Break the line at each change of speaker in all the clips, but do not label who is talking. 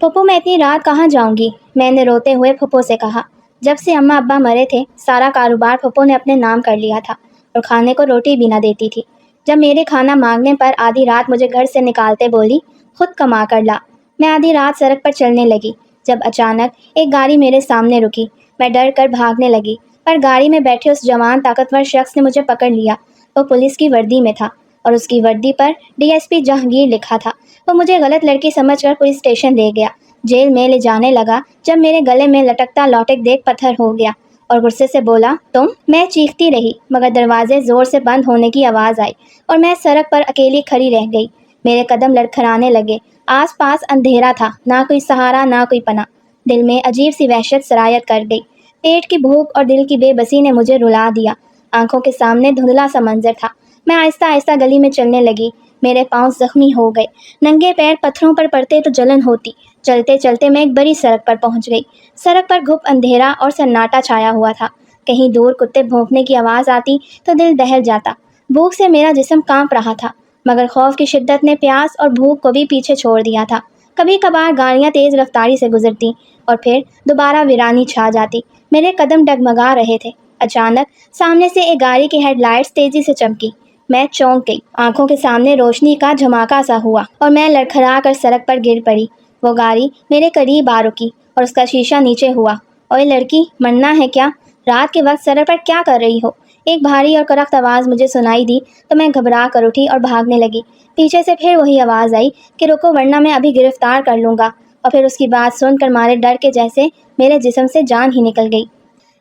پھپھو میں اتنی رات کہاں جاؤں گی؟ میں نے روتے ہوئے پھپھو سے کہا۔ جب سے اماں ابا مرے تھے سارا کاروبار پھپھو نے اپنے نام کر لیا تھا اور کھانے کو روٹی بھی نہ دیتی تھی۔ جب میرے کھانا مانگنے پر آدھی رات مجھے گھر سے نکالتے بولی، خود کما کر لا۔ میں آدھی رات سڑک پر چلنے لگی جب اچانک ایک گاڑی میرے سامنے رکی۔ میں ڈر کر بھاگنے لگی پر گاڑی میں بیٹھے اس جوان طاقتور شخص نے مجھے پکڑ لیا۔ وہ پولیس کی وردی میں تھا اور اس کی وردی پر DSP جہانگیر لکھا تھا۔ وہ مجھے غلط لڑکی سمجھ کر پولیس اسٹیشن لے گیا۔ جیل میں لے جانے لگا جب میرے گلے میں لٹکتا لوٹک دیکھ پتھر ہو گیا اور غصے سے بولا، تم؟ میں چیختی رہی مگر دروازے زور سے بند ہونے کی آواز آئی اور میں سڑک پر اکیلی کھڑی رہ گئی۔ میرے قدم لڑکھڑانے لگے۔ آس پاس اندھیرا تھا، نہ کوئی سہارا نہ کوئی پناہ۔ دل میں عجیب سی وحشت سرایت کر گئی۔ پیٹ کی بھوک اور دل کی بے بسی نے مجھے رلا دیا۔ آنکھوں کے سامنے دھندلا سا منظر تھا۔ میں آہستہ آہستہ گلی میں چلنے لگی۔ میرے پاؤں زخمی ہو گئے، ننگے پیر پتھروں پر پڑتے تو جلن ہوتی۔ چلتے چلتے میں ایک بڑی سڑک پر پہنچ گئی۔ سڑک پر گھپ اندھیرا اور سناٹا چھایا ہوا تھا۔ کہیں دور کتے بھونکنے کی آواز آتی تو دل دہل جاتا۔ بھوک سے میرا جسم کانپ رہا تھا مگر خوف کی شدت نے پیاس اور بھوک کو بھی پیچھے چھوڑ دیا تھا۔ کبھی کبھار گاڑیاں تیز رفتاری سے گزرتی اور پھر دوبارہ ویرانی چھا جاتی۔ میرے قدم ڈگمگا رہے تھے۔ اچانک سامنے سے ایک گاڑی کی ہیڈ لائٹس تیزی سے چمکی۔ میں چونک گئی۔ آنکھوں کے سامنے روشنی کا جھماکا سا ہوا اور میں لڑکھڑا کر سڑک پر گر پڑی۔ وہ گاڑی میرے قریب آ رکی اور اس کا شیشہ نیچے ہوا۔ اوئے لڑکی، مرنا ہے کیا؟ رات کے وقت سڑک پر کیا کر رہی ہو؟ ایک بھاری اور کرخت آواز مجھے سنائی دی تو میں گھبرا کر اٹھی اور بھاگنے لگی۔ پیچھے سے پھر وہی آواز آئی کہ رکو ورنہ میں ابھی گرفتار کر لوں گا، اور پھر اس کی بات سن کر مارے ڈر کے جیسے میرے جسم سے جان ہی نکل گئی۔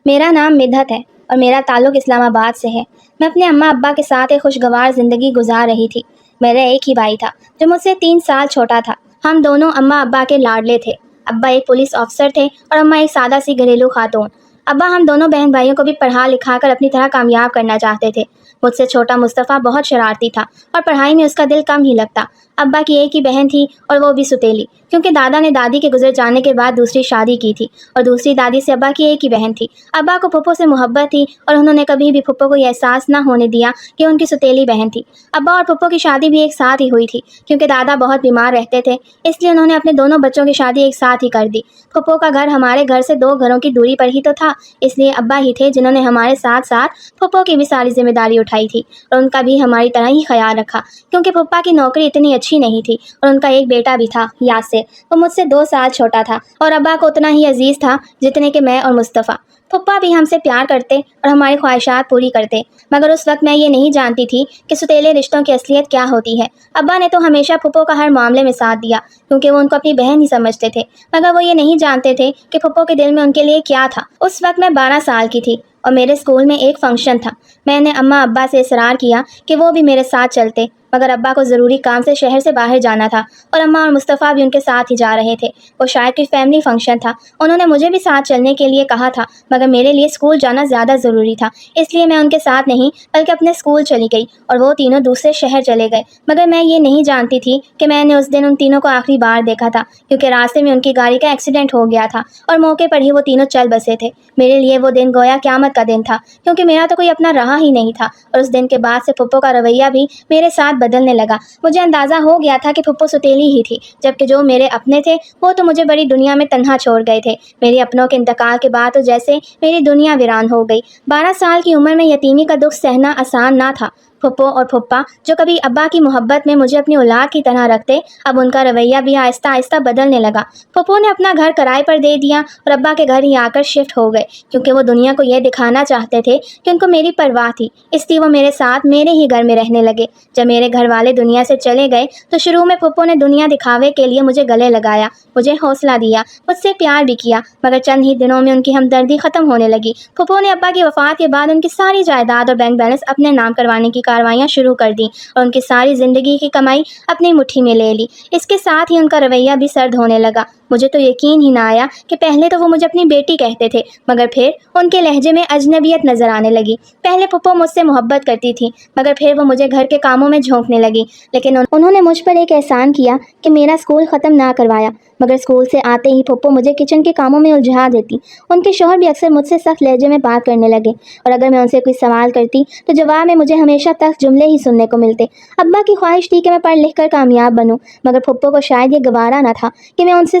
میرا نام مدحت ہے اور میرا تعلق اسلام آباد سے ہے۔ میں اپنے اماں ابا کے ساتھ ایک خوشگوار زندگی گزار رہی تھی۔ میرا ایک ہی بھائی تھا جو مجھ سے 3 سال چھوٹا تھا۔ ہم دونوں اماں ابا کے لاڈلے تھے۔ ابا ایک پولیس آفیسر تھے اور اماں ایک سادہ سی گھریلو خاتون۔ ابا ہم دونوں بہن بھائیوں کو بھی پڑھا لکھا کر اپنی طرح کامیاب کرنا چاہتے تھے۔ مجھ سے چھوٹا مصطفیٰ بہت شرارتی تھا اور پڑھائی میں اس کا دل کم ہی لگتا۔ ابا کی ایک ہی بہن تھی اور وہ بھی ستیلی، کیونکہ دادا نے دادی کے گزر جانے کے بعد دوسری شادی کی تھی اور دوسری دادی سے ابا کی ایک ہی بہن تھی۔ ابا کو پھپھو سے محبت تھی اور انہوں نے کبھی بھی پھپھو کو یہ احساس نہ ہونے دیا کہ ان کی ستیلی بہن تھی۔ ابا اور پھپھو کی شادی بھی ایک ساتھ ہی ہوئی تھی، کیونکہ دادا بہت بیمار رہتے تھے، اس لیے انہوں نے اپنے دونوں بچوں کی شادی ایک ساتھ ہی کر دی۔ پھپھو کا گھر ہمارے گھر سے 2 گھروں کی دوری پر ہی تو تھا، اس لیے ابا ہی تھے جنہوں نے ہمارے ساتھ ساتھ پھپھو کی بھی ساری ذمہ داری اٹھائی تھی اور ان کا بھی ہماری طرح ہی خیال رکھا، کیونکہ پھپھا کی نوکری اتنی اچھی نہیں تھی اور ان کا ایک بیٹا بھی تھا، یاسر۔ وہ مجھ سے 2 سال چھوٹا تھا اور ابا کو اتنا ہی عزیز تھا جتنے کہ میں اور مصطفیٰ۔ پھپھا بھی ہم سے پیار کرتے اور ہماری خواہشات پوری کرتے، مگر اس وقت میں یہ نہیں جانتی تھی کہ ستیلے رشتوں کی اصلیت کیا ہوتی ہے۔ ابا نے تو ہمیشہ پھپھو کا ہر معاملے میں ساتھ دیا، کیونکہ وہ ان کو اپنی بہن ہی سمجھتے تھے، مگر وہ یہ نہیں جانتے تھے کہ پھپھو کے دل میں ان کے لیے کیا تھا۔ اس وقت میں 12 سال کی تھی اور میرے اسکول میں ایک فنکشن تھا۔ میں نے اماں ابا سے اصرار کیا کہ وہ بھی میرے ساتھ چلتے، مگر ابا کو ضروری کام سے شہر سے باہر جانا تھا اور اماں اور مصطفیٰ بھی ان کے ساتھ ہی جا رہے تھے۔ وہ شاید کوئی فیملی فنکشن تھا۔ انہوں نے مجھے بھی ساتھ چلنے کے لیے کہا تھا، مگر میرے لیے اسکول جانا زیادہ ضروری تھا، اس لیے میں ان کے ساتھ نہیں بلکہ اپنے اسکول چلی گئی اور وہ تینوں دوسرے شہر چلے گئے۔ مگر میں یہ نہیں جانتی تھی کہ میں نے اس دن ان تینوں کو آخری بار دیکھا تھا، کیونکہ راستے میں ان کی گاڑی کا ایکسیڈنٹ ہو گیا تھا اور موقع پر ہی وہ تینوں چل بسے تھے۔ میرے لیے وہ دن گویا قیامت کا دن تھا، کیونکہ میرا تو کوئی اپنا رہا ہی نہیں تھا، اور اس دن کے بعد سے پھپھو کا رویہ بھی میرے ساتھ بدلنے لگا۔ مجھے اندازہ ہو گیا تھا کہ پھپھو ستیلی ہی تھی، جبکہ جو میرے اپنے تھے وہ تو مجھے بڑی دنیا میں تنہا چھوڑ گئے تھے۔ میرے اپنوں کے انتقال کے بعد تو جیسے میری دنیا ویران ہو گئی۔ 12 سال کی عمر میں یتیمی کا دکھ سہنا آسان نہ تھا۔ پھپھو اور پھپھا جو کبھی ابا کی محبت میں مجھے اپنی اولاد کی طرح رکھتے، اب ان کا رویہ بھی آہستہ آہستہ بدلنے لگا۔ پھپھو نے اپنا گھر کرائے پر دے دیا اور ابا کے گھر ہی آ کر شفٹ ہو گئے، کیونکہ وہ دنیا کو یہ دکھانا چاہتے تھے کہ ان کو میری پرواہ تھی، اس لیے وہ میرے ساتھ میرے ہی گھر میں رہنے لگے۔ جب میرے گھر والے دنیا سے چلے گئے تو شروع میں پھپھو نے دنیا دکھاوے کے لیے مجھے گلے لگایا، مجھے حوصلہ دیا، مجھ سے پیار بھی کیا، مگر چند ہی دنوں میں ان کی ہمدردی ختم ہونے لگی۔ پھپھو نے ابا کی وفات کے بعد ان کی ساری جائیداد اور بینک بیلنس اپنے نام کروانے کی کاروائیاں شروع کر دیں اور ان کی ساری زندگی کی کمائی اپنی مٹھی میں لے لی۔ اس کے ساتھ ہی ان کا رویہ بھی سرد ہونے لگا۔ مجھے تو یقین ہی نہ آیا کہ پہلے تو وہ مجھے اپنی بیٹی کہتے تھے، مگر پھر ان کے لہجے میں اجنبیت نظر آنے لگی۔ پہلے پھپھو مجھ سے محبت کرتی تھی، مگر پھر وہ مجھے گھر کے کاموں میں جھونکنے لگی، لیکن انہوں نے مجھ پر ایک احسان کیا کہ میرا اسکول ختم نہ کروایا، مگر اسکول سے آتے ہی پھپھو مجھے کچن کے کاموں میں الجھا دیتی۔ ان کے شوہر بھی اکثر مجھ سے سخت لہجے میں بات کرنے لگے، اور اگر میں ان سے کوئی سوال کرتی تو جواب میں مجھے ہمیشہ تلخ جملے ہی سننے کو ملتے۔ ابا کی خواہش تھی کہ میں پڑھ لکھ کر کامیاب بنوں، مگر پھپھو کو شاید یہ گوارا نہ تھا کہ میں ان سے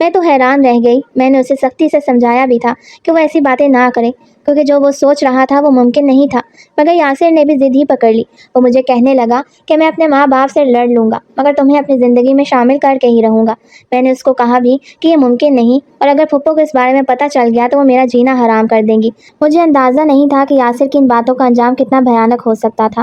میں تو حیران رہ گئی۔ میں نے اسے سختی سے سمجھایا بھی تھا کہ وہ ایسی باتیں نہ کرے، کیونکہ جو وہ سوچ رہا تھا وہ ممکن نہیں تھا، مگر یاسر نے بھی ضد ہی پکڑ لی۔ وہ مجھے کہنے لگا کہ میں اپنے ماں باپ سے لڑ لوں گا مگر تمہیں اپنی زندگی میں شامل کر کے ہی رہوں گا۔ میں نے اس کو کہا بھی کہ یہ ممکن نہیں، اور اگر پھپھو کو اس بارے میں پتہ چل گیا تو وہ میرا جینا حرام کر دیں گی۔ مجھے اندازہ نہیں تھا کہ یاسر کی ان باتوں کا انجام کتنا بھیانک ہو سکتا تھا۔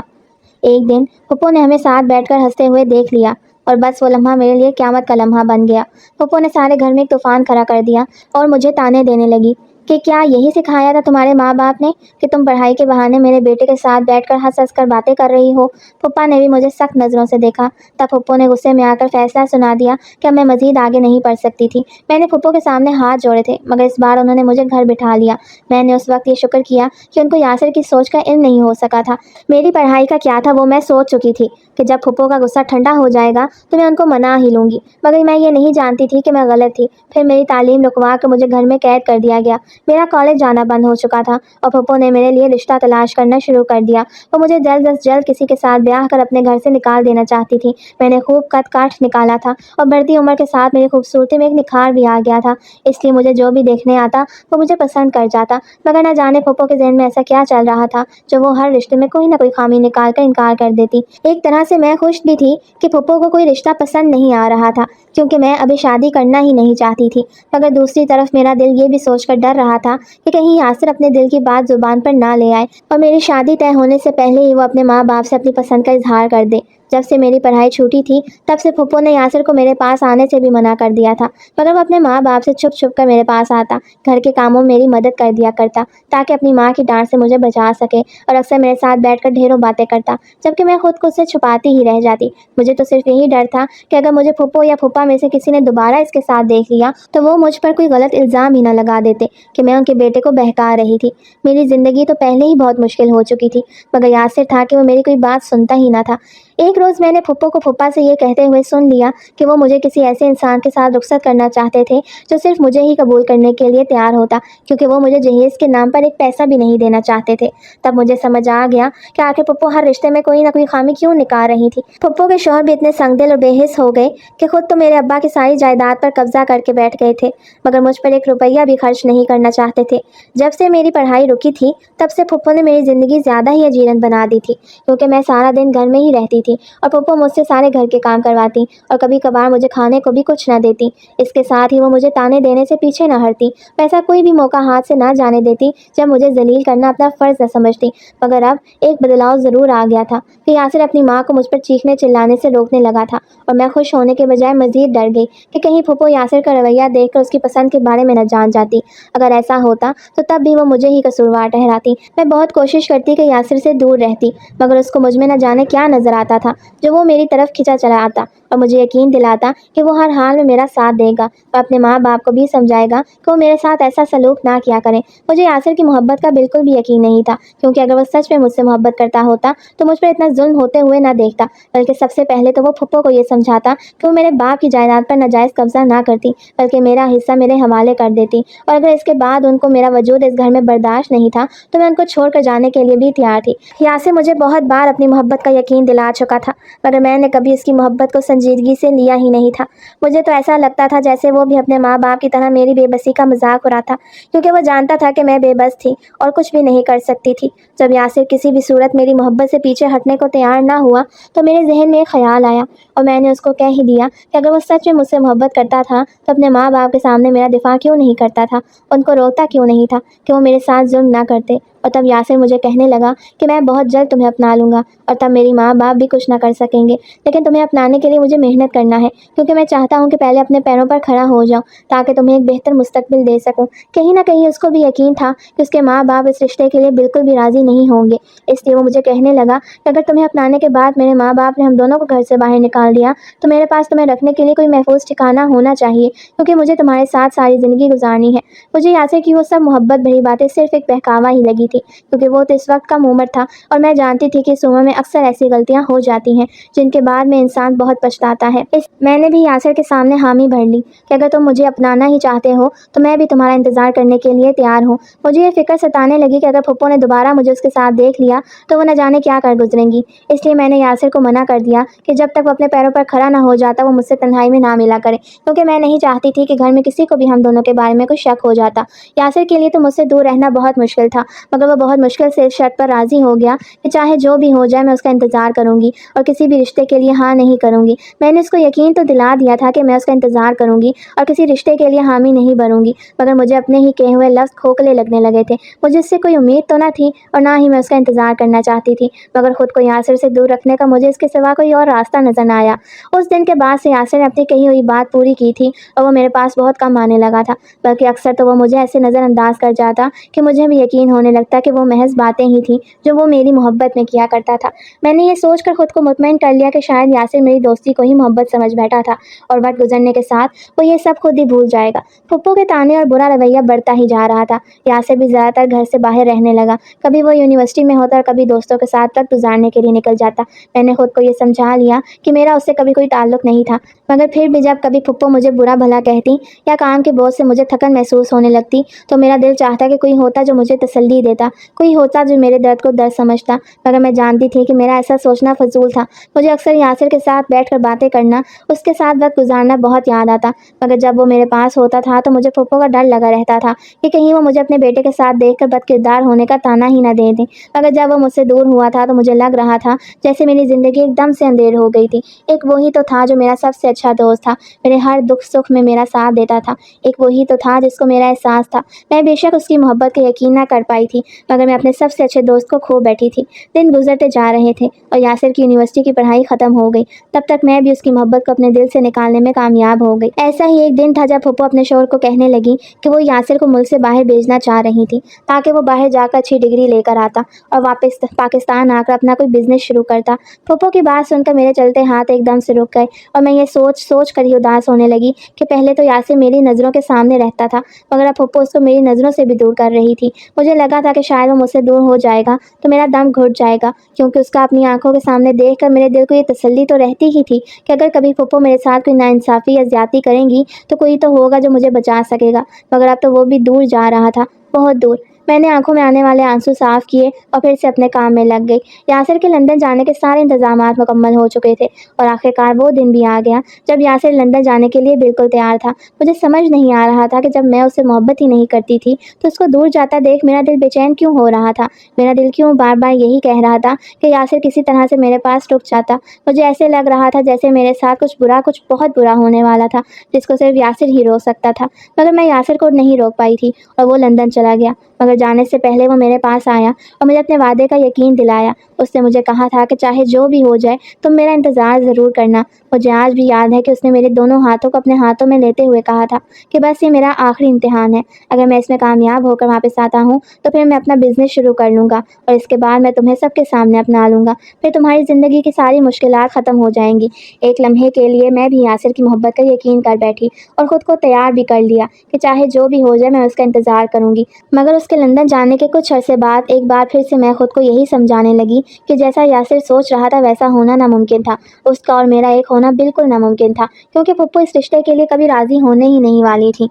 ایک دن پھپھو نے ہمیں ساتھ بیٹھ کر ہنستے ہوئے دیکھ لیا، اور بس وہ لمحہ میرے لیے قیامت کا لمحہ بن گیا۔ پھپھو نے سارے گھر میں ایک طوفان کھڑا کر دیا اور مجھے تانے دینے لگی کہ کیا یہی سکھایا تھا تمہارے ماں باپ نے کہ تم پڑھائی کے بہانے میرے بیٹے کے ساتھ بیٹھ کر ہنس ہنس کر باتیں کر رہی ہو؟ پھپھا نے بھی مجھے سخت نظروں سے دیکھا۔ تب پھپھو نے غصے میں آ کر فیصلہ سنا دیا کہ اب میں مزید آگے نہیں پڑھ سکتی تھی۔ میں نے پھپھو کے سامنے ہاتھ جوڑے تھے، مگر اس بار انہوں نے مجھے گھر بٹھا لیا۔ میں نے اس وقت یہ شکر کیا کہ ان کو یاسر کی سوچ کا علم نہیں ہو سکا تھا۔ میری پڑھائی کا کیا تھا وہ میں سوچ چکی تھی کہ جب پھپھو کا غصہ ٹھنڈا ہو جائے گا تو میں ان کو منا ہی لوں گی، مگر میں یہ نہیں جانتی تھی کہ میں غلط تھی۔ پھر میری تعلیم رکوا کر مجھے گھر میں قید کر دیا گیا۔ میرا کالج جانا بند ہو چکا تھا اور پھپھو نے میرے لیے رشتہ تلاش کرنا شروع کر دیا۔ وہ مجھے جلد از جلد کسی کے ساتھ بیاہ کر اپنے گھر سے نکال دینا چاہتی تھی۔ میں نے خوب قد کاٹ نکالا تھا اور بڑھتی عمر کے ساتھ میری خوبصورتی میں ایک نکھار بھی آ گیا تھا، اس لیے مجھے جو بھی دیکھنے آتا وہ مجھے پسند کر جاتا۔ مگر نہ جانے پھپھو کے ذہن میں ایسا کیا چل رہا تھا جو وہ ہر رشتے میں کوئی نہ کوئی خامی نکال کر انکار کر دیتی۔ ایک طرح سے میں خوش بھی تھی کہ پھپھو کو کوئی رشتہ پسند نہیں آ رہا تھا، کیونکہ میں ابھی شادی کرنا ہی نہیں چاہتی تھی، مگر دوسری طرف میرا دل یہ بھی سوچ کر ڈر رہا تھا کہ کہیں یاسر اپنے دل کی بات زبان پر نہ لے آئے اور میری شادی طے ہونے سے پہلے ہی وہ اپنے ماں باپ سے اپنی پسند کا اظہار کر دے۔ جب سے میری پڑھائی چھوٹی تھی تب سے پھپھو نے یاسر کو میرے پاس آنے سے بھی منع کر دیا تھا، مگر وہ اپنے ماں باپ سے چھپ چھپ کر میرے پاس آتا، گھر کے کاموں میں میری مدد کر دیا کرتا تاکہ اپنی ماں کی ڈانٹ سے مجھے بچا سکے، اور اکثر میرے ساتھ بیٹھ کر ڈھیروں باتیں کرتا، جبکہ میں خود کو اس سے چھپاتی ہی رہ جاتی۔ مجھے تو صرف یہی ڈر تھا کہ اگر مجھے پھپھو یا پھوپھا میں سے کسی نے دوبارہ اس کے ساتھ دیکھ لیا تو وہ مجھ پر کوئی غلط الزام ہی نہ لگا دیتے کہ میں ان کے بیٹے کو بہکا رہی تھی۔ میری زندگی تو پہلے ہی بہت مشکل ہو چکی تھی، مگر یاسر تھا کہ وہ میری کوئی بات سنتا ہی نہ تھا۔ ایک روز میں نے پھپھو کو پھوپھا سے یہ کہتے ہوئے سن لیا کہ وہ مجھے کسی ایسے انسان کے ساتھ رخصت کرنا چاہتے تھے جو صرف مجھے ہی قبول کرنے کے لیے تیار ہوتا، کیونکہ وہ مجھے جہیز کے نام پر ایک پیسہ بھی نہیں دینا چاہتے تھے۔ تب مجھے سمجھ آ گیا کہ آخر پھپھو ہر رشتے میں کوئی نہ کوئی خامی کیوں نکال رہی تھی۔ پھپھو کے شوہر بھی اتنے سنگ دل اور بے حس ہو گئے کہ خود تو میرے ابا کی ساری جائیداد پر قبضہ کر کے بیٹھ گئے تھے، مگر مجھ پر ایک روپیہ بھی خرچ نہیں کرنا چاہتے تھے۔ جب سے میری پڑھائی رکی تھی تب سے پھپھو نے میری زندگی زیادہ ہی اجیرن بنا دی تھی، کیونکہ میں سارا دن گھر میں ہی رہتی تھی اور پھپھو مجھ سے سارے گھر کے کام کرواتی اور کبھی کبھار مجھے کھانے کو بھی کچھ نہ دیتی۔ اس کے ساتھ ہی وہ مجھے تانے دینے سے پیچھے نہ ہٹتی، ایسا کوئی بھی موقع ہاتھ سے نہ جانے دیتی جب مجھے ذلیل کرنا اپنا فرض نہ سمجھتی۔ مگر اب ایک بدلاؤ ضرور آ گیا تھا کہ یاسر اپنی ماں کو مجھ پر چیخنے چلانے سے روکنے لگا تھا، اور میں خوش ہونے کے بجائے مزید ڈر گئی کہ کہیں پھپھو یاسر کا رویہ دیکھ کر اس کی پسند کے بارے میں نہ جان جاتی۔ اگر ایسا ہوتا تو تب بھی وہ مجھے ہی قصوروار ٹھہراتی۔ میں بہت کوشش کرتی کہ یاسر سے دور رہتی، مگر اس کو مجھ میں نہ جانے کیا نظر آتا تھا جو وہ میری طرف کھینچا چلا آتا اور مجھے یقین دلاتا کہ وہ ہر حال میں میرا ساتھ دے گا اور اپنے ماں باپ کو بھی سمجھائے گا کہ وہ میرے ساتھ ایسا سلوک نہ کیا کریں۔ مجھے یاسر کی محبت کا بالکل بھی یقین نہیں تھا، کیونکہ اگر وہ سچ میں مجھ سے محبت کرتا ہوتا تو مجھ پر اتنا ظلم ہوتے ہوئے نہ دیکھتا، بلکہ سب سے پہلے تو وہ پھپھو کو یہ سمجھاتا کہ وہ میرے باپ کی جائیداد پر ناجائز قبضہ نہ کرتی، بلکہ میرا حصہ میرے حوالے کر دیتی، اور اگر اس کے بعد ان کو میرا وجود اس گھر میں برداشت نہیں تھا تو میں ان کو چھوڑ کر جانے کے لیے بھی تیار تھی۔ یاسر مجھے بہت بار اپنی محبت کا یقین دلا چکا تھا، مگر میں نے کبھی اس کی محبت کو سنجیدگی سے لیا ہی نہیں تھا۔ مجھے تو ایسا لگتا تھا جیسے وہ بھی اپنے ماں باپ کی طرح میری بے بسی کا مذاق اڑاتا، کیونکہ وہ جانتا تھا کہ میں بے بس تھی اور کچھ بھی نہیں کر سکتی تھی۔ جب یاسر کسی بھی صورت میری محبت سے پیچھے ہٹنے کو تیار نہ ہوا تو میرے ذہن میں ایک خیال آیا، اور میں نے اس کو کہہ ہی دیا کہ اگر وہ سچ میں مجھ سے محبت کرتا تھا تو اپنے ماں باپ کے سامنے میرا دفاع کیوں نہیں کرتا تھا، ان کو روکتا کیوں نہیں تھا کہ وہ میرے ساتھ ظلم نہ کرتے۔ اور تب یاسر مجھے کہنے لگا کہ میں بہت جلد تمہیں اپنا لوں گا، اور تب میری ماں باپ بھی کچھ نہ کر سکیں گے، لیکن تمہیں اپنانے کے لیے مجھے محنت کرنا ہے، کیونکہ میں چاہتا ہوں کہ پہلے اپنے پیروں پر کھڑا ہو جاؤں تاکہ تمہیں ایک بہتر مستقبل دے سکوں۔ کہیں نہ کہیں اس کو بھی یقین تھا کہ اس کے ماں باپ اس رشتے کے لیے بالکل بھی راضی نہیں ہوں گے، اس لیے وہ مجھے کہنے لگا کہ اگر تمہیں اپنانے کے بعد میرے ماں باپ نے ہم دونوں کو گھر سے باہر نکال دیا تو میرے پاس تمہیں رکھنے کے لیے کوئی محفوظ ٹھکانہ ہونا چاہیے، کیونکہ مجھے تمہارے ساتھ ساری زندگی گزارنی ہے۔ مجھے یاسر کی وہ سب محبت بھری باتیں صرف ایک بہکاوا ہی لگی تھی کیونکہ وہ تو اس وقت کم عمر تھا اور میں جانتی تھی کہ اس عمر میں اکثر ایسی غلطیاں ہو جاتی ہیں جن کے بعد میں انسان بہت پچھتاتا ہے۔ میں نے بھی یاسر کے سامنے حامی بھر لی کہ اگر تم مجھے اپنانا ہی چاہتے ہو تو میں بھی تمہارا انتظار کرنے کے لیے تیار ہوں۔ مجھے یہ فکر ستانے لگی کہ اگر پھپھو نے دوبارہ مجھے اس کے ساتھ دیکھ لیا تو وہ نہ جانے کیا کر گزریں گی، اس لیے میں نے یاسر کو منع کر دیا کہ جب تک وہ اپنے پیروں پر کھڑا نہ ہو جاتا وہ مجھ سے تنہائی میں نہ ملا کرے، کیونکہ میں نہیں چاہتی تھی کہ گھر میں کسی کو بھی ہم دونوں کے بارے میں کوئی شک ہو جاتا۔ یاسر کے لیے تو مجھ سے دور رہنا بہت مشکل تھا، مگر وہ بہت مشکل سے اس شرط پر راضی ہو گیا کہ چاہے جو بھی ہو جائے میں اس کا انتظار کروں گی اور کسی بھی رشتے کے لیے ہاں نہیں کروں گی۔ میں نے اس کو یقین تو دلا دیا تھا کہ میں اس کا انتظار کروں گی اور کسی رشتے کے لیے حامی نہیں بنوں گی، مگر مجھے اپنے ہی کہے ہوئے لفظ کھوکھلے لگنے لگے تھے۔ مجھے اس سے کوئی امید تو نہ تھی اور نہ ہی میں اس کا انتظار کرنا چاہتی تھی، مگر خود کو یاسر سے دور رکھنے کا مجھے اس کے سوا کوئی اور راستہ نظر نہ آیا۔ اس دن کے بعد سے یاسر نے اپنی کہی ہوئی بات پوری کی تھی اور وہ میرے پاس بہت کم آنے لگا تھا، بلکہ اکثر تو وہ مجھے ایسے نظر انداز کر جاتا کہ مجھے بھی یقین ہونے لگتا کہ وہ محض باتیں ہی تھیں جو وہ میری محبت میں کیا کرتا تھا۔ میں نے یہ سوچ کر خود کو مطمئن کر لیا کہ شاید یاسر میری دوستی کو ہی محبت سمجھ بیٹھا تھا اور وقت گزرنے کے ساتھ وہ یہ سب خود ہی بھول جائے گا۔ پھپھو کے طعنے اور برا رویہ بڑھتا ہی جا رہا تھا۔ یاسر بھی زیادہ تر گھر سے باہر رہنے لگا، کبھی وہ یونیورسٹی میں ہوتا اور کبھی دوستوں کے ساتھ وقت گزارنے کے لیے نکل جاتا۔ میں نے خود کو یہ سمجھا لیا کہ میرا اس سے کبھی کوئی تعلق نہیں تھا، مگر پھر بھی جب کبھی پھپھو مجھے برا بھلا کہتی یا کام کے بوجھ سے مجھے تھکن محسوس ہونے لگتی تو میرا دل چاہتا کہ کوئی ہوتا جو مجھے تسلی دیتا، کوئی ہوتا جو میرے درد کو درد سمجھتا، مگر میں جانتی تھی کہ میرا ایسا سوچنا فضول تھا۔ مجھے اکثر یاسر کے ساتھ بیٹھ کر باتیں کرنا، اس کے ساتھ وقت گزارنا بہت یاد آتا، مگر جب وہ میرے پاس ہوتا تھا تو مجھے پھپھو کا ڈر لگا رہتا تھا کہ کہیں وہ مجھے اپنے بیٹے کے ساتھ دیکھ کر بد کردار ہونے کا طعنہ ہی نہ دے دیں۔ مگر جب وہ مجھ سے دور ہوا تھا تو مجھے لگ رہا تھا جیسے میری زندگی ایک دم سے اندھیر ہو گئی تھی۔ ایک وہی تو تھا جو میرا سب سے اچھا دوست تھا، میرے ہر دکھ سکھ میں میرا ساتھ دیتا تھا، ایک وہی تو تھا جس کو میرا احساس تھا۔ میں بے شک اس کی محبت کا یقین نہ کر پائی تھی، مگر میں اپنے سب سے اچھے دوست کو کھو بیٹھی تھی۔ دن گزرتے جا رہے تھے اور یاسر کی یونیورسٹی کی پڑھائی ختم ہو گئی، تب تک میں بھی اس کی محبت کو اپنے دل سے نکالنے میں کامیاب ہو گئی۔ ایسا ہی ایک دن تھا جب پھپھو اپنے شوہر کو کہنے لگی کہ وہ یاسر کو ملک سے باہر بھیجنا چاہ رہی تھی تاکہ وہ باہر جا کر اچھی ڈگری لے کر آتا اور واپس پاکستان آ کر اپنا کوئی بزنس شروع کرتا۔ پھپھو کی بات سن کر میرے چلتے ہاتھ ایک دم سے رک گئے اور میں یہ سوچ کر ہی اداس ہونے لگی کہ پہلے تو یاسر میری نظروں کے سامنے رہتا تھا، مگر اب پھپھو اس کو میری نظروں سے بھی دور کر رہی تھی۔ مجھے لگا تھا کہ شاید وہ مجھ سے دور ہو جائے گا تو میرا دم گھٹ جائے گا، کیونکہ اس کا اپنی آنکھوں کے سامنے دیکھ کر میرے دل کو یہ تسلی تو رہتی ہی تھی کہ اگر کبھی پھپھو میرے ساتھ کوئی ناانصافی یا زیادتی کریں گی تو کوئی تو ہوگا جو مجھے بچا سکے گا، مگر اب تو وہ بھی دور جا رہا تھا، بہت دور۔ میں نے آنکھوں میں آنے والے آنسو صاف کیے اور پھر سے اپنے کام میں لگ گئی۔ یاسر کے لندن جانے کے سارے انتظامات مکمل ہو چکے تھے اور آخرکار وہ دن بھی آ گیا جب یاسر لندن جانے کے لیے بالکل تیار تھا۔ مجھے سمجھ نہیں آ رہا تھا کہ جب میں اس سے محبت ہی نہیں کرتی تھی تو اس کو دور جاتا دیکھ میرا دل بے چین کیوں ہو رہا تھا، میرا دل کیوں بار بار یہی کہہ رہا تھا کہ یاسر کسی طرح سے میرے پاس رک جاتا۔ مجھے ایسے لگ رہا تھا جیسے میرے ساتھ کچھ بہت برا ہونے والا تھا جس کو صرف یاسر ہی روک سکتا تھا، مگر میں یاسر کو نہیں روک پائی تھی اور وہ لندن چلا گیا، مگر جانے سے پہلے وہ میرے پاس آیا اور مجھے اپنے وعدے کا یقین دلایا۔ اس نے مجھے کہا تھا کہ چاہے جو بھی ہو جائے تم میرا انتظار ضرور کرنا۔ مجھے آج بھی یاد ہے کہ اس نے میرے دونوں ہاتھوں کو اپنے ہاتھوں میں لیتے ہوئے کہا تھا کہ بس یہ میرا آخری امتحان ہے، اگر میں اس میں کامیاب ہو کر واپس آتا ہوں تو پھر میں اپنا بزنس شروع کر لوں گا اور اس کے بعد میں تمہیں سب کے سامنے اپنا لوں گا، پھر تمہاری زندگی کی ساری مشکلات ختم ہو جائیں گی۔ ایک لمحے کے لیے میں بھی یاسر کی محبت کا یقین کر بیٹھی اور خود کو تیار بھی کر لیا کہ چاہے جو بھی ہو جائے میں اس کا انتظار کروں گی، مگر اس کے لندن جانے کے کچھ عرصے بعد ایک بار پھر سے میں خود کو یہی سمجھانے لگی کہ جیسا یاسر سوچ رہا تھا ویسا ہونا ناممکن تھا، اس کا اور میرا ایک ہونا بالکل ناممکن تھا، کیونکہ پھپھو اس رشتے کے لیے کبھی راضی ہونے ہی نہیں والی تھی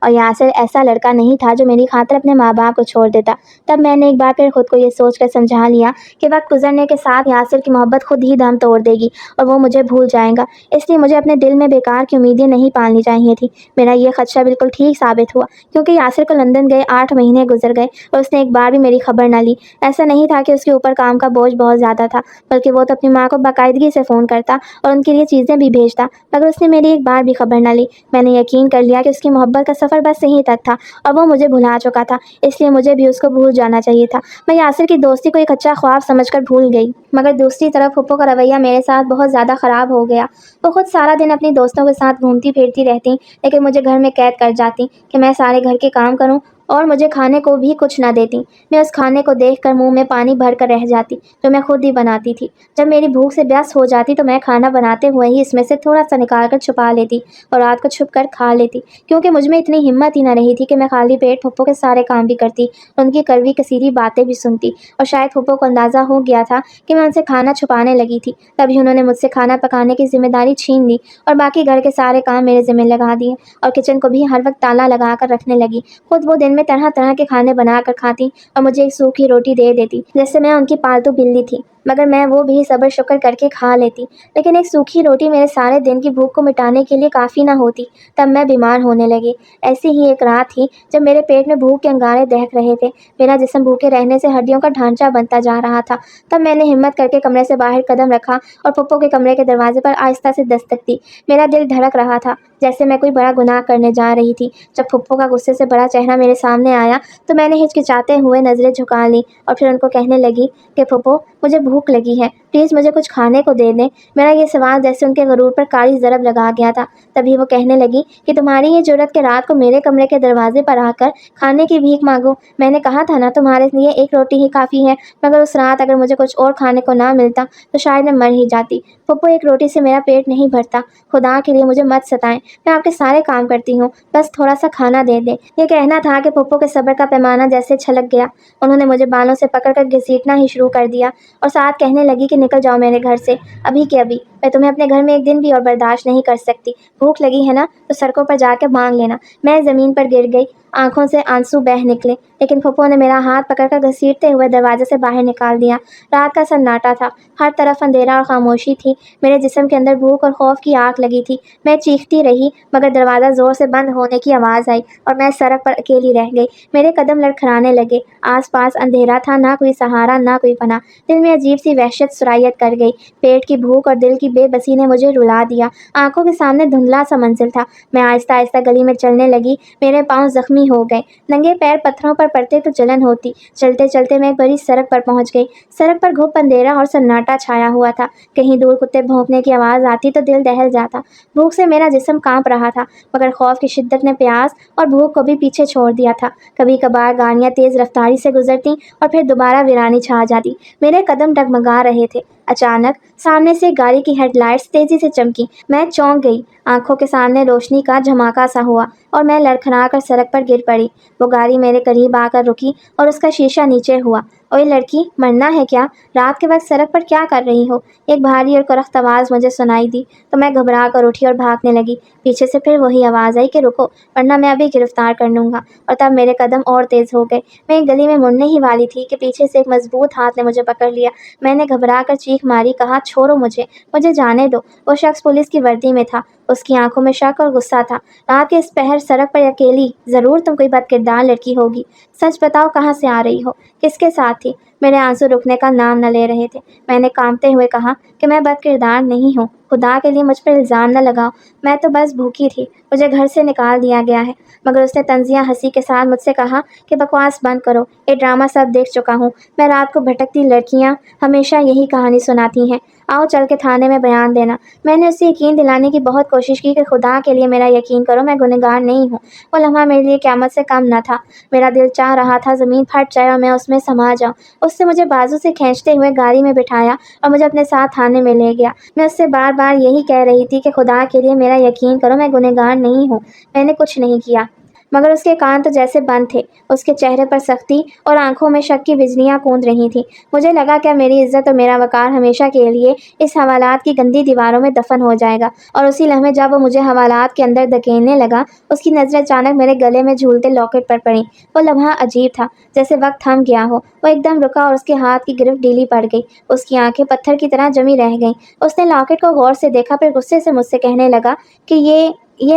اور یاسر ایسا لڑکا نہیں تھا جو میری خاطر اپنے ماں باپ کو چھوڑ دیتا۔ تب میں نے ایک بار پھر خود کو یہ سوچ کر سمجھا لیا کہ وقت گزرنے کے ساتھ یاسر کی محبت خود ہی دم توڑ دے گی اور وہ مجھے بھول جائے گا، اس لیے مجھے اپنے دل میں بیکار کی امیدیں نہیں پالنی چاہیے تھی۔ میرا یہ خدشہ بالکل ٹھیک ثابت ہوا، کیونکہ یاسر کو لندن گئے 8 مہینے گزر گئے اور اس نے ایک بار بھی میری خبر نہ لی۔ ایسا نہیں تھا کہ اس کے اوپر کام کا بوجھ بہت زیادہ تھا، بلکہ وہ تو اپنی ماں کو باقاعدگی سے فون کرتا اور ان کے لیے چیزیں بھی بھیجتا، مگر اس نے میری ایک بار بھی خبر نہ لی۔ میں نے یقین کر لیا کہ اس کی محبت کا سفر بس یہیں تک تھا اور وہ مجھے بھلا چکا تھا، اس لیے مجھے بھی اس کو بھول جانا چاہیے تھا۔ میں یاسر کی دوستی کو ایک اچھا خواب سمجھ کر بھول گئی، مگر دوسری طرف پھپھو کا رویہ میرے ساتھ بہت زیادہ خراب ہو گیا۔ وہ خود سارا دن اپنی دوستوں کے ساتھ گھومتی پھرتی رہتی، لیکن مجھے گھر میں قید کر جاتی کہ میں سارے گھر کے کام کروں اور مجھے کھانے کو بھی کچھ نہ دیتی۔ میں اس کھانے کو دیکھ کر منہ میں پانی بھر کر رہ جاتی جو میں خود ہی بناتی تھی۔ جب میری بھوک سے بیاس ہو جاتی تو میں کھانا بناتے ہوئے ہی اس میں سے تھوڑا سا نکال کر چھپا لیتی اور رات کو چھپ کر کھا لیتی، کیونکہ مجھ میں اتنی ہمت ہی نہ رہی تھی کہ میں خالی پیٹ پھپھو کے سارے کام بھی کرتی، ان کی کڑوی کسیری باتیں بھی سنتی۔ اور شاید پھپھو کو اندازہ ہو گیا تھا کہ میں ان سے کھانا چھپانے لگی تھی، تبھی انہوں نے مجھ سے کھانا پکانے کی ذمہ داری چھین لی اور باقی گھر کے سارے کام میرے ذمہ لگا دیے، اور کچن کو بھی ہر وقت تالا لگا کر رکھنے لگی۔ خود وہ دن میں طرح طرح کے کھانے بنا کر کھاتی اور مجھے ایک سوکھی روٹی دے دیتی جیسے میں ان کی پالتو بلی تھی، مگر میں وہ بھی صبر شکر کر کے کھا لیتی۔ لیکن ایک سوکھی روٹی میرے سارے دن کی بھوک کو مٹانے کے لیے کافی نہ ہوتی، تب میں بیمار ہونے لگی۔ ایسی ہی ایک رات تھی جب میرے پیٹ میں بھوک کے انگارے دہک رہے تھے، میرا جسم بھوکے رہنے سے ہڈیوں کا ڈھانچہ بنتا جا رہا تھا۔ تب میں نے ہمت کر کے کمرے سے باہر قدم رکھا اور پھپھو کے کمرے کے دروازے پر آہستہ سے دستک دی۔ میرا دل دھڑک رہا تھا جیسے میں کوئی بڑا گناہ کرنے جا رہی تھی۔ جب پھپھو کا غصے سے بڑا چہرہ میرے سامنے آیا تو میں نے ہچکچاتے ہوئے نظریں جھکا لیں اور پھر ان کو کہنے لگی کہ پھپھو، مجھے بھوک لگی ہے، پلیز مجھے کچھ کھانے کو دے دیں۔ میرا یہ سوال جیسے ان کے غرور پر کاری ضرب لگا گیا تھا۔ تبھی وہ کہنے لگی کہ تمہاری یہ جرأت کہ رات کو میرے کمرے کے دروازے پر آ کر کھانے کی بھیک مانگو۔ میں نے کہا تھا نا تمہارے لیے ایک روٹی ہی کافی ہے، مگر اس رات اگر مجھے کچھ اور کھانے کو نہ ملتا تو شاید میں مر ہی جاتی۔ پھپھو، ایک روٹی سے میرا پیٹ نہیں بھرتا، خدا کے لیے مجھے مت ستائیں، میں آپ کے سارے کام کرتی ہوں، بس تھوڑا سا کھانا دے دیں۔ یہ کہنا تھا کہ پھپھو کے صبر کا پیمانہ جیسے چھلک گیا۔ انہوں نے مجھے بالوں سے پکڑ کر گھسیٹنا ہی شروع کر دیا اور ساتھ کہنے لگی کہ نکل جاؤ میرے گھر سے ابھی کے ابھی، میں تمہیں اپنے گھر میں ایک دن بھی اور برداشت نہیں کر سکتی۔ بھوک لگی ہے نا تو سڑکوں پر جا کے مانگ لینا۔ میں زمین پر گر گئی، آنکھوں سے آنسو بہہ نکلے، لیکن پھپھو نے میرا ہاتھ پکڑ کر گھسیٹتے ہوئے دروازے سے باہر نکال دیا۔ رات کا سناٹا تھا، ہر طرف اندھیرا اور خاموشی تھی، میرے جسم کے اندر بھوک اور خوف کی آگ لگی تھی۔ میں چیختی رہی مگر دروازہ زور سے بند ہونے کی آواز آئی اور میں سڑک پر اکیلی رہ گئی۔ میرے قدم لڑکھڑانے لگے، آس پاس اندھیرا تھا، نہ کوئی سہارا نہ کوئی پناہ۔ دل میں عجیب سی وحشت سرایت کر گئی، پیٹ کی بھوک اور دل کی بے بسی نے مجھے رلا دیا۔ آنکھوں کے سامنے دھندلا سا منظر تھا، میں آہستہ آہستہ گلی میں چلنے لگی، میرے پاؤں زخمی ہو گئے، ننگے پیر پتھروں پر پڑتے تو جلن ہوتی۔ چلتے چلتے میں ایک بڑی سڑک پر پہنچ گئی، سڑک پر گھپ اندھیرا اور سناٹا چھایا ہوا تھا، کہیں دور کتے بھونکنے کی آواز آتی تو دل دہل جاتا۔ بھوک سے میرا جسم کانپ رہا تھا، مگر خوف کی شدت نے پیاس اور بھوک کو بھی پیچھے چھوڑ دیا تھا۔ کبھی کبھار گاڑیاں تیز رفتاری سے گزرتیں اور پھر دوبارہ ویرانی چھا جاتی، میرے قدم ڈگمگا رہے تھے۔ اچانک سامنے سے ایک گاڑی کی ہیڈ لائٹس تیزی سے چمکی، میں چونک گئی، آنکھوں کے سامنے روشنی کا جھماکا سا ہوا اور میں لڑکھڑا کر سڑک پر گر پڑی۔ وہ گاڑی میرے قریب آ کر رکی اور اس کا شیشہ نیچے ہوا۔ اوئے لڑکی، مرنا ہے کیا؟ رات کے وقت سڑک پر کیا کر رہی ہو؟ ایک بھاری اور کرخت آواز مجھے سنائی دی تو میں گھبرا کر اٹھی اور بھاگنے لگی۔ پیچھے سے پھر وہی آواز آئی کہ رکو ورنہ میں ابھی گرفتار کر لوں گا، اور تب میرے قدم اور تیز ہو گئے۔ میں ایک گلی میں مڑنے ہی والی تھی کہ پیچھے سے ایک مضبوط ہاتھ نے مجھے پکڑ لیا۔ میں نے گھبرا کر چیخ ماری، کہا چھوڑو مجھے جانے دو۔ وہ شخص پولیس کی وردی میں تھا، اس کی آنکھوں میں شک اور غصہ تھا۔ رات کے اس پہر سڑک پر اکیلی، ضرور تم کوئی بد کردار لڑکی ہوگی، سچ بتاؤ کہاں سے آ رہی ہو، کس کے ساتھ تھی؟ میرے آنسو رکنے کا نام نہ لے رہے تھے۔ میں نے کانپتے ہوئے کہا کہ میں بد کردار نہیں ہوں، خدا کے لیے مجھ پر الزام نہ لگاؤ، میں تو بس بھوکی تھی، مجھے گھر سے نکال دیا گیا ہے۔ مگر اس نے طنزیہ ہنسی کے ساتھ مجھ سے کہا کہ بکواس بند کرو، یہ ڈرامہ سب دیکھ چکا ہوں، میں رات کو بھٹکتی لڑکیاں ہمیشہ یہی کہانی سناتی ہیں، آؤ چل کے تھانے میں بیان دینا۔ میں نے اسے یقین دلانے کی بہت کوشش کی کہ خدا کے لیے میرا یقین کرو، میں گنہگار نہیں ہوں۔ وہ لمحہ میرے لیے قیامت سے کم نہ تھا، میرا دل چاہ رہا تھا زمین پھٹ جائے اور میں اس میں سما جاؤں۔ اس نے مجھے بازو سے کھینچتے ہوئے گاڑی میں بٹھایا اور مجھے اپنے ساتھ تھانے میں لے گیا۔ میں اس سے بار بار یہی کہہ رہی تھی کہ خدا کے لیے میرا یقین کرو، میں گنہگار نہیں ہوں، میں نے کچھ نہیں کیا، مگر اس کے کان تو جیسے بند تھے، اس کے چہرے پر سختی اور آنکھوں میں شک کی بجلیاں کوند رہی تھیں۔ مجھے لگا کہ میری عزت اور میرا وقار ہمیشہ کے لیے اس حوالات کی گندی دیواروں میں دفن ہو جائے گا، اور اسی لمحے جب وہ مجھے حوالات کے اندر دھکیلنے لگا، اس کی نظریں اچانک میرے گلے میں جھولتے لاکٹ پر پڑیں۔ وہ لمحہ عجیب تھا، جیسے وقت تھم گیا ہو، وہ ایک دم رکا اور اس کے ہاتھ کی گرفت ڈھیلی پڑ گئی، اس کی آنکھیں پتھر کی طرح جمی رہ گئیں۔ اس نے لاکٹ کو غور سے دیکھا، پھر غصے سے مجھ سے کہنے لگا کہ یہ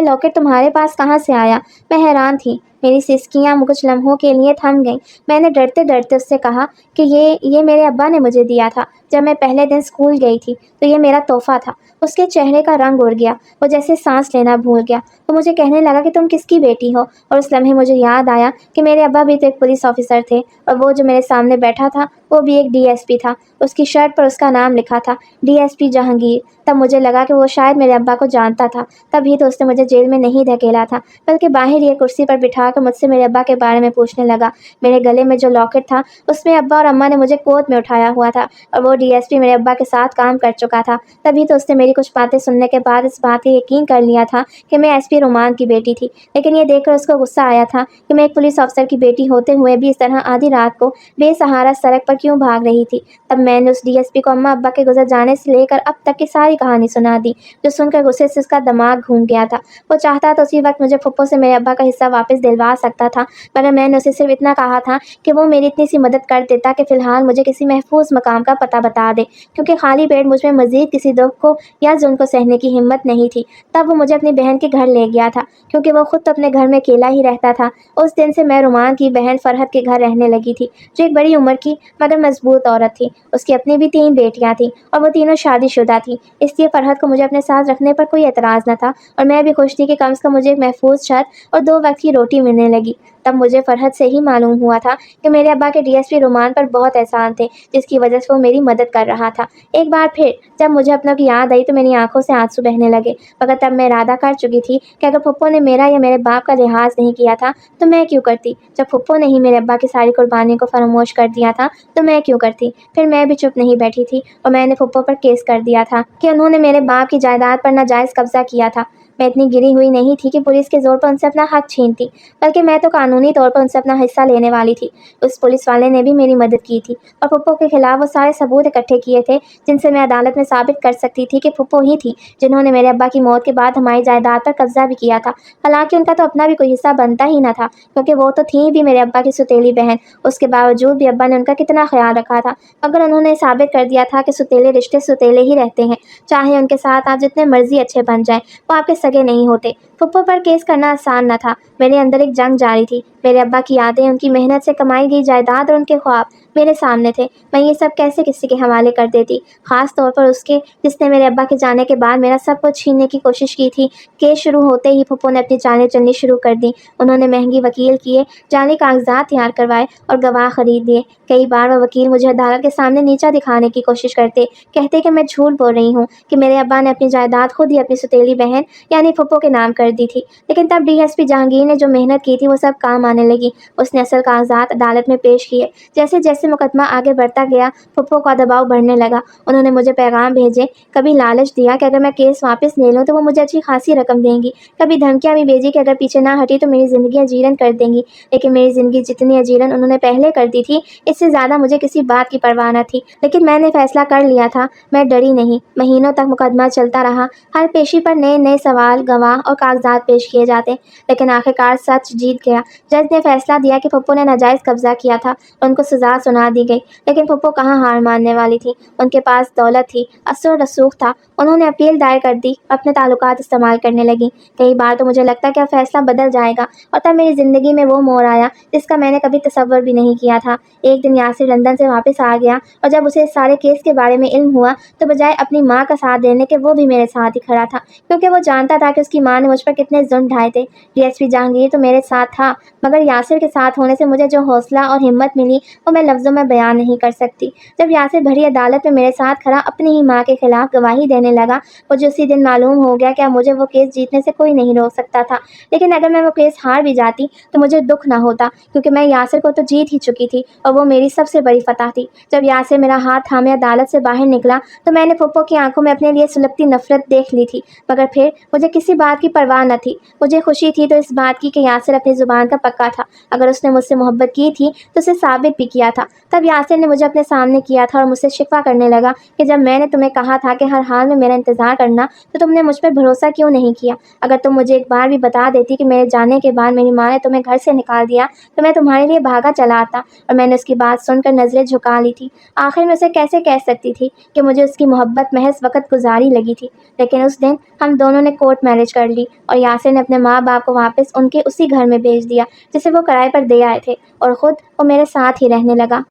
لاکٹ تمہارے پاس کہاں سے آیا؟ میں حیران تھی، میری سسکیاں کچھ لمحوں کے لیے تھم گئیں۔ میں نے ڈرتے ڈرتے اس سے کہا کہ یہ میرے ابا نے مجھے دیا تھا جب میں پہلے دن اسکول گئی تھی تو یہ میرا تحفہ تھا۔ اس کے چہرے کا رنگ اڑ گیا، وہ جیسے سانس لینا بھول گیا۔ وہ مجھے کہنے لگا کہ تم کس کی بیٹی ہو، اور اس لمحے مجھے یاد آیا کہ میرے ابا بھی تو ایک پولیس آفیسر تھے، اور وہ جو میرے سامنے بیٹھا تھا وہ بھی ایک ڈی ایس پی تھا۔ اس کی شرٹ پر اس کا نام لکھا تھا، ڈی ایس پی جہانگیر۔ تب مجھے لگا کہ وہ شاید میرے ابا کو جانتا تھا، تبھی تو اس نے مجھے جیل میں نہیں دھکیلا تھا، بلکہ باہر ہی ایک کرسی پر بٹھا کر مجھ سے میرے ابا کے بارے میں پوچھنے لگا۔ میرے گلے میں جو لاکٹ تھا اس میں ابا اور اماں نے مجھے گود میں اٹھایا ہوا تھا، اور وہ ڈی ایس پی میرے ابا کے ساتھ کام کر چکا تھا۔ تبھی تو اس نے میری کچھ باتیں سننے کے بعد اس بات کا یقین کر لیا تھا کہ میں ایس پی رومان کی بیٹی تھی۔ لیکن یہ دیکھ کر اس کو غصہ آیا تھا کہ میں ایک پولیس افسر کی بیٹی ہوتے ہوئے بھی اس طرح آدھی رات کو بے سہارا سڑک پر کیوں بھاگ رہی تھی۔ تب میں نے اس ڈی ایس پی کو اماں ابا کے گزر جانے سے لے کر اب تک کی ساری کہانی سنا دی، جو سن کر غصے سے اس کا دماغ گھوم گیا تھا۔ وہ چاہتا تو اسی وقت مجھے پھپھو سے میرے ابا کا حصہ واپس دلوا سکتا تھا، مگر میں نے اسے صرف اتنا کہا تھا کہ وہ میری اتنی سی مدد کر دیتا کہ فی الحال مجھے کسی محفوظ مقام کا پتہ بتا دے، کیونکہ خالی پیٹ مجھ میں مزید کسی دکھ کو یا ظلم کو سہنے کی ہمت نہیں تھی۔ تب وہ مجھے اپنی بہن کے گھر لے گیا تھا، کیونکہ وہ خود تو اپنے گھر میں اکیلا ہی رہتا تھا۔ اس دن سے میں رومان کی بہن فرحت کے گھر رہنے لگی تھی، جو ایک بڑی عمر کی مگر مضبوط عورت تھی۔ اس کی اپنی بھی 3 بیٹیاں تھیں، اور وہ تینوں شادی شدہ تھیں، اس لیے فرحت کو مجھے اپنے ساتھ رکھنے پر کوئی اعتراض نہ تھا، اور میں بھی خوش تھی کہ کم سے کم مجھے ایک محفوظ چھت اور 2 وقت کی روٹی ملنے لگی۔ تب مجھے فرحت سے ہی معلوم ہوا تھا کہ میرے ابا کے ڈی ایس پی رومان پر بہت احسان تھے، جس کی وجہ سے وہ میری مدد کر رہا تھا۔ ایک بار پھر جب مجھے اپنوں کی یاد آئی تو میری آنکھوں سے آنسو بہنے لگے، مگر تب میں ارادہ کر چکی تھی کہ اگر پھپھو نے میرا یا میرے باپ کا لحاظ نہیں کیا تھا تو میں کیوں کرتی؟ جب پھپھو نے ہی میرے ابا کی ساری قربانی کو فراموش کر دیا تھا تو میں کیوں کرتی؟ پھر میں بھی چپ نہیں بیٹھی تھی، اور میں نے پھپھو پر کیس کر دیا تھا کہ انہوں نے میرے باپ کی جائیداد پر ناجائز قبضہ کیا تھا۔ میں اتنی گری ہوئی نہیں تھی کہ پولیس کے زور پر ان سے اپنا حق چھینتی، بلکہ میں تو قانونی طور پر ان سے اپنا حصہ لینے والی تھی۔ اس پولیس والے نے بھی میری مدد کی تھی، اور پھپھو کے خلاف وہ سارے ثبوت اکٹھے کیے تھے جن سے میں عدالت میں ثابت کر سکتی تھی کہ پھپھو ہی تھی جنہوں نے میرے ابا کی موت کے بعد ہماری جائیداد پر قبضہ بھی کیا تھا۔ حالانکہ ان کا تو اپنا بھی کوئی حصہ بنتا ہی نہ تھا، کیونکہ وہ تو تھیں بھی میرے ابا کی سوتیلی بہن۔ اس کے باوجود بھی ابا نے ان کا کتنا خیال رکھا تھا، مگر انہوں نے ثابت کر دیا تھا کہ سوتیلے رشتے سوتیلے ہی رہتے ہیں، چاہے ان کے ساتھ آپ جتنے مرضی اچھے بن جائیں، وہ آپ کے سگے نہیں ہوتے۔ پھپھو پر کیس کرنا آسان نہ تھا، میرے اندر ایک جنگ جاری تھی۔ میرے ابا کی یادیں، ان کی محنت سے کمائی گئی جائیداد اور ان کے خواب میرے سامنے تھے۔ میں یہ سب کیسے کسی کے حوالے کر دیتی، خاص طور پر اس کے جس نے میرے ابا کے جانے کے بعد میرا سب کچھ چھیننے کی کوشش کی تھی۔ کیس شروع ہوتے ہی پھپھو نے اپنی چالیں چلنی شروع کر دیں۔ انہوں نے مہنگی وکیل کیے، جعلی کاغذات تیار کروائے اور گواہ خرید لیے۔ کئی بار وہ وکیل مجھے عدالت کے سامنے نیچا دکھانے کی کوشش کرتے، کہتے کہ میں جھوٹ بول رہی ہوں کہ میرے ابا نے اپنی جائیداد خود ہی اپنی سوتیلی بہن یعنی پھپھو کے نام کر دی تھی۔ لیکن تب ڈی ایس پی جہانگیر نے جو محنت کی تھی وہ سب کام آنے لگی۔ اس نے اصل کاغذات عدالت میں پیش کیے۔ جیسے جیسے مقدمہ آگے بڑھتا گیا، پھپھو کا دباؤ بڑھنے لگا۔ انہوں نے مجھے پیغام بھیجے، کبھی لالچ دیا کہ اگر میں کیس واپس لے لوں تو وہ مجھے اچھی خاصی رقم دیں گی، کبھی دھمکیاں بھی بھیجی کہ اگر پیچھے نہ ہٹی تو میری زندگی اجیرن کر دیں گی۔ لیکن میری زندگی جتنی اجیرن انہوں نے پہلے کر دی تھی، اس سے زیادہ مجھے کسی بات کی پرواہ نہ تھی۔ لیکن میں نے فیصلہ کر لیا تھا، میں ڈری نہیں۔ مہینوں تک مقدمہ چلتا رہا، ہر پیشی پر نئے نئے سوال، گواہ اور کاغذات پیش کیے جاتے، لیکن آخرکار سچ جیت گیا۔ جج نے فیصلہ دیا کہ پھپھو نے ناجائز قبضہ کیا تھا اور ان کو سزا سنا دی گئی۔ لیکن پھپھو کہاں ہار ماننے والی تھی، ان کے پاس دولت تھی، اثر و رسوخ تھا۔ انہوں نے اپیل دائر کر دی، اپنے تعلقات استعمال کرنے لگیں۔ کئی بار تو مجھے لگتا کہ اب فیصلہ بدل جائے گا، اور تب میری زندگی میں وہ موڑ آیا جس کا میں نے کبھی تصور بھی نہیں کیا تھا۔ ایک دن یاسر لندن سے واپس آ گیا، اور جب اسے اس سارے کیس کے بارے میں علم ہوا تو بجائے اپنی ماں کا ساتھ دینے کے وہ بھی میرے ساتھ ہی کھڑا تھا، کیونکہ وہ جانتا تھا کہ اس کی ماں نے مجھ پر کتنے ظلم ڈھائے تھے۔ ڈی ایس پی جہانگیر تو میرے ساتھ تھا، مگر یاسر کے ساتھ ہونے سے مجھے جو حوصلہ اور ہمت ملی وہ میں لفظوں میں بیان نہیں کر سکتی۔ جب یاسر بھری عدالت میں میرے ساتھ کھڑا اپنی ہی ماں کے خلاف گواہی دینے لگا، مجھے اسی دن معلوم ہو گیا کہ اب مجھے وہ کیس جیتنے سے کوئی نہیں روک سکتا تھا۔ لیکن اگر میں وہ کیس ہار بھی جاتی تو مجھے دکھ نہ ہوتا، کیونکہ میں یاسر کو تو جیت ہی چکی تھی، اور وہ میری سب سے بڑی فتح تھی۔ جب یاسر میرا ہاتھ تھامے عدالت سے باہر نکلا تو میں نے پھپھو کی آنکھوں میں اپنے لیے سلگتی نفرت دیکھ لی تھی، مگر پھر مجھے کسی بات کی پرواہ نہ تھی۔ مجھے خوشی تھی تو اس بات کی کہ یاسر اپنی زبان کا پکا تھا، اگر اس نے مجھ سے محبت کی تھی تو اسے ثابت بھی کیا تھا۔ تب یاسر نے مجھے اپنے سامنے کیا تھا اور مجھ سے شکوہ کرنے لگا کہ جب میں نے تمہیں کہا تھا کہ ہر حال میں میرا انتظار کرنا تو تم نے مجھ پر بھروسہ کیوں نہیں کیا؟ اگر تم مجھے ایک بار بھی بتا دیتی کہ میرے جانے کے بعد میری ماں نے تمہیں گھر سے نکال دیا تو میں تمہارے لیے بھاگا چلا آتا۔ اور میں نے اس کی بات سن کر نظریں جھکا لی تھی۔ آخر میں اسے کیسے کہہ سکتی تھی کہ مجھے اس کی محبت محض وقت گزاری لگی تھی۔ لیکن اس دن ہم دونوں نے کورٹ میرج کر لی، اور یاسر نے اپنے ماں باپ کو واپس ان کے اسی گھر میں بھیج دیا جسے وہ کرائے پر دے آئے تھے، اور خود وہ میرے ساتھ ہی رہنے لگا۔